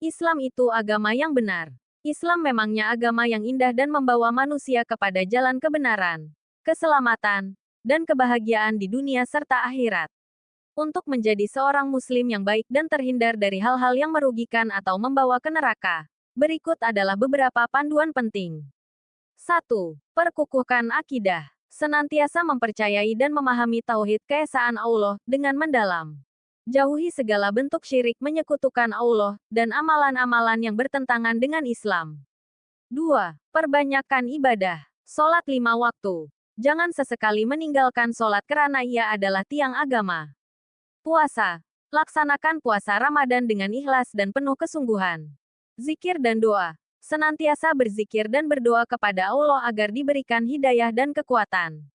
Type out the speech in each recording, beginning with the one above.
Islam itu agama yang benar. Islam memangnya agama yang indah dan membawa manusia kepada jalan kebenaran, keselamatan, dan kebahagiaan di dunia serta akhirat. Untuk menjadi seorang muslim yang baik dan terhindar dari hal-hal yang merugikan atau membawa ke neraka, berikut adalah beberapa panduan penting. 1. Perkukuhkan akidah. Senantiasa mempercayai dan memahami tauhid keesaan Allah dengan mendalam. Jauhi segala bentuk syirik menyekutukan Allah, dan amalan-amalan yang bertentangan dengan Islam. 2. Perbanyakkan ibadah. Sholat 5 waktu. Jangan sesekali meninggalkan sholat karena ia adalah tiang agama. Puasa. Laksanakan puasa Ramadan dengan ikhlas dan penuh kesungguhan. Zikir dan doa. Senantiasa berzikir dan berdoa kepada Allah agar diberikan hidayah dan kekuatan.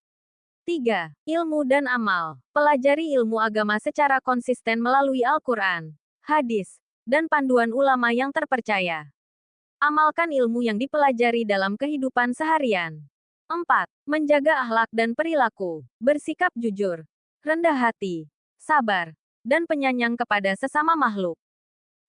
3. Ilmu dan amal. Pelajari ilmu agama secara konsisten melalui Al-Quran, hadis, dan panduan ulama yang terpercaya. Amalkan ilmu yang dipelajari dalam kehidupan seharian. 4. Menjaga akhlak dan perilaku. Bersikap jujur, rendah hati, sabar, dan penyayang kepada sesama makhluk.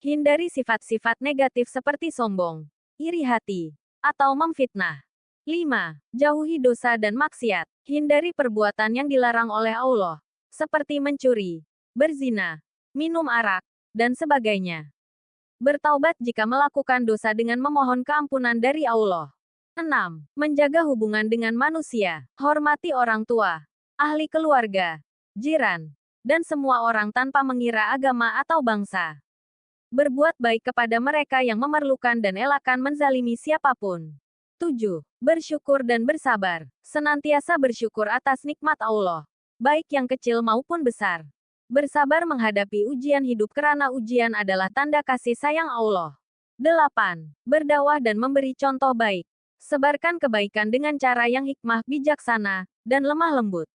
Hindari sifat-sifat negatif seperti sombong, iri hati, atau memfitnah. 5. Jauhi dosa dan maksiat. Hindari perbuatan yang dilarang oleh Allah, seperti mencuri, berzina, minum arak, dan sebagainya. Bertaubat jika melakukan dosa dengan memohon keampunan dari Allah. 6. Menjaga hubungan dengan manusia. Hormati orang tua, ahli keluarga, jiran, dan semua orang tanpa mengira agama atau bangsa. Berbuat baik kepada mereka yang memerlukan dan elakkan menzalimi siapapun. 7. Bersyukur dan bersabar. Senantiasa bersyukur atas nikmat Allah, baik yang kecil maupun besar. Bersabar menghadapi ujian hidup karena ujian adalah tanda kasih sayang Allah. 8. Berdakwah dan memberi contoh baik. Sebarkan kebaikan dengan cara yang hikmah, bijaksana, dan lemah lembut.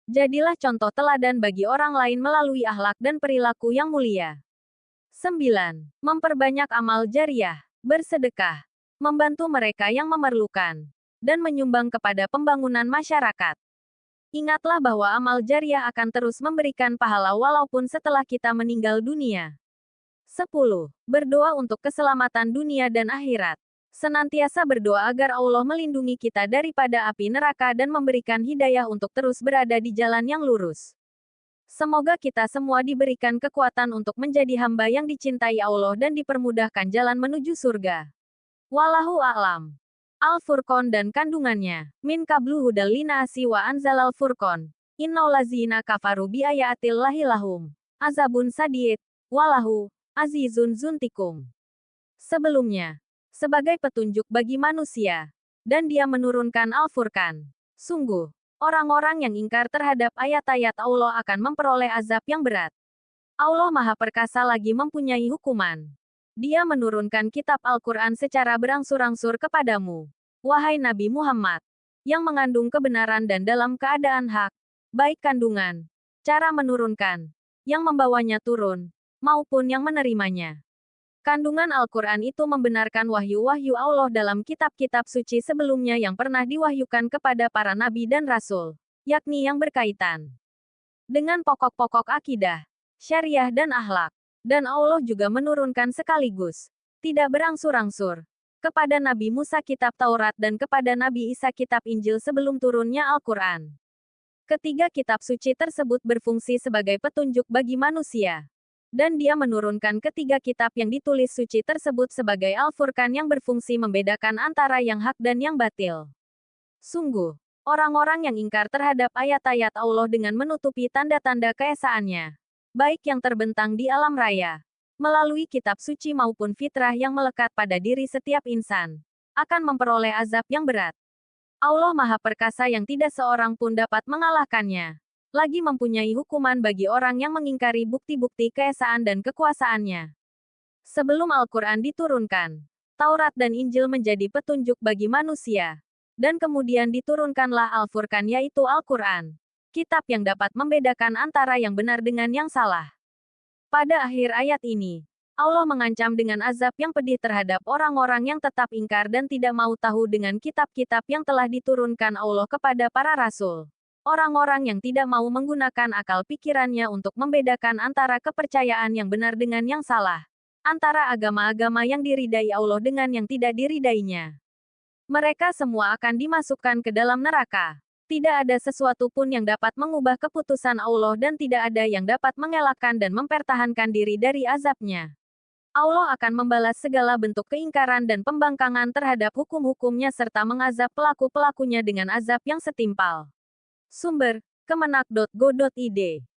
Jadilah contoh teladan bagi orang lain melalui akhlak dan perilaku yang mulia. 9. Memperbanyak amal jariah. Bersedekah, membantu mereka yang memerlukan, dan menyumbang kepada pembangunan masyarakat. Ingatlah bahwa amal jariah akan terus memberikan pahala walaupun setelah kita meninggal dunia. 10. Berdoa untuk keselamatan dunia dan akhirat. Senantiasa berdoa agar Allah melindungi kita daripada api neraka dan memberikan hidayah untuk terus berada di jalan yang lurus. Semoga kita semua diberikan kekuatan untuk menjadi hamba yang dicintai Allah dan dipermudahkan jalan menuju surga. Wallahu a'lam. Al-Furqan dan kandungannya. Min qablu hudal linasi wa anzalal furqan. Innal lazina kafaru bi ayatillahi lahum azabun sadid. Walahu azizun zuntikum. Sebelumnya, sebagai petunjuk bagi manusia, dan Dia menurunkan Al-Furqan. Sungguh, orang-orang yang ingkar terhadap ayat-ayat Allah akan memperoleh azab yang berat. Allah Maha Perkasa lagi mempunyai hukuman. Dia menurunkan kitab Al-Quran secara berangsur-angsur kepadamu, wahai Nabi Muhammad, yang mengandung kebenaran dan dalam keadaan hak, baik kandungan, cara menurunkan, yang membawanya turun, maupun yang menerimanya. Kandungan Al-Quran itu membenarkan wahyu-wahyu Allah dalam kitab-kitab suci sebelumnya yang pernah diwahyukan kepada para nabi dan rasul, yakni yang berkaitan dengan pokok-pokok akidah, syariah dan akhlak. Dan Allah juga menurunkan sekaligus, tidak berangsur-angsur, kepada Nabi Musa kitab Taurat dan kepada Nabi Isa kitab Injil sebelum turunnya Al-Quran. Ketiga kitab suci tersebut berfungsi sebagai petunjuk bagi manusia. Dan Dia menurunkan ketiga kitab yang ditulis suci tersebut sebagai Al-Furqan yang berfungsi membedakan antara yang hak dan yang batil. Sungguh, orang-orang yang ingkar terhadap ayat-ayat Allah dengan menutupi tanda-tanda keesaannya, baik yang terbentang di alam raya, melalui kitab suci maupun fitrah yang melekat pada diri setiap insan, akan memperoleh azab yang berat. Allah Maha Perkasa yang tidak seorang pun dapat mengalahkannya, lagi mempunyai hukuman bagi orang yang mengingkari bukti-bukti keesaan dan kekuasaannya. Sebelum Al-Quran diturunkan, Taurat dan Injil menjadi petunjuk bagi manusia, dan kemudian diturunkanlah Al-Furqan yaitu Al-Quran, kitab yang dapat membedakan antara yang benar dengan yang salah. Pada akhir ayat ini, Allah mengancam dengan azab yang pedih terhadap orang-orang yang tetap ingkar dan tidak mau tahu dengan kitab-kitab yang telah diturunkan Allah kepada para rasul. Orang-orang yang tidak mau menggunakan akal pikirannya untuk membedakan antara kepercayaan yang benar dengan yang salah. antara agama-agama yang diridai Allah dengan yang tidak diridainya. Mereka semua akan dimasukkan ke dalam neraka. Tidak ada sesuatu pun yang dapat mengubah keputusan Allah dan tidak ada yang dapat mengelakkan dan mempertahankan diri dari azabnya. Allah akan membalas segala bentuk keingkaran dan pembangkangan terhadap hukum-hukumnya serta mengazab pelaku-pelakunya dengan azab yang setimpal. Sumber: kemenak.go.id